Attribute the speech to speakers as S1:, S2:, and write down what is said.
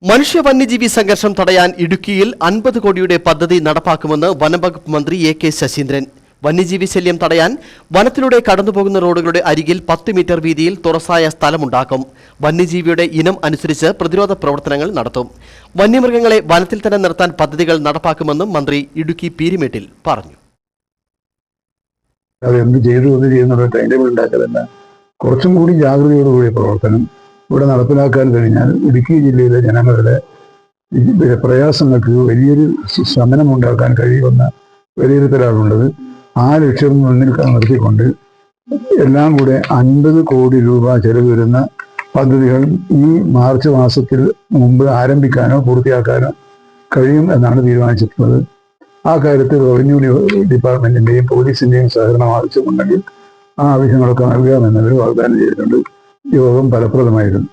S1: മനുഷ്യ വന്യജീവി സംഘർഷം തടയാൻ ഇടുക്കിയിൽ 50 കോടിയുടെ പദ്ധതി നടപ്പാക്കുമെന്ന് വനംവകുപ്പ് മന്ത്രി എ.കെ. ശശീന്ദ്രൻ. വന്യജീവി ശല്യം തടയാൻ വനത്തിലൂടെ കടന്നുപോകുന്ന റോഡുകളുടെ അരികിൽ 10 മീറ്റർ വീതിയിൽ തുറസായ സ്ഥലമുണ്ടാക്കും. വന്യജീവിയുടെ ഇനം അനുസരിച്ച് പ്രതിരോധ പ്രവർത്തനങ്ങൾ നടത്തും. വന്യമൃഗങ്ങളെ വനത്തിൽ തന്നെ നിർത്താൻ പദ്ധതികൾ നടപ്പാക്കുമെന്നും മന്ത്രി ഇടുക്കി പീരുമേട്ടിൽ പറഞ്ഞു.
S2: കുറച്ചും കൂടി ജാഗ്രതയോടുകൂടിയ പ്രവർത്തനം ഇവിടെ നടപ്പിലാക്കാൻ കഴിഞ്ഞാൽ ഇടുക്കി ജില്ലയിലെ ജനങ്ങളുടെ പ്രയാസങ്ങൾക്ക് വലിയൊരു ശമനമുണ്ടാക്കാൻ കഴിയുമെന്ന വിലയിരുത്തലാണുള്ളത്. ആ ലക്ഷ്യം മുന്നിൽ നിർത്തിക്കൊണ്ട് എല്ലാം കൂടെ 50 കോടി രൂപ ചെലവ് വരുന്ന പദ്ധതികൾ ഈ മാർച്ച് മാസത്തിൽ മുമ്പ് ആരംഭിക്കാനോ പൂർത്തിയാക്കാനോ കഴിയും എന്നാണ് തീരുമാനിച്ചിട്ടുള്ളത്. ആ കാര്യത്തിൽ റവന്യൂ ഡിപ്പാർട്ട്മെന്റിന്റെയും പോലീസിന്റെയും സഹകരണം ആവശ്യമുണ്ടെങ്കിൽ ആ ആവശ്യങ്ങളൊക്കെ നൽകാമെന്നവർ വാഗ്ദാനം ചെയ്തിട്ടുണ്ട്. യോഗം ഫലപ്രദമായിരുന്നു.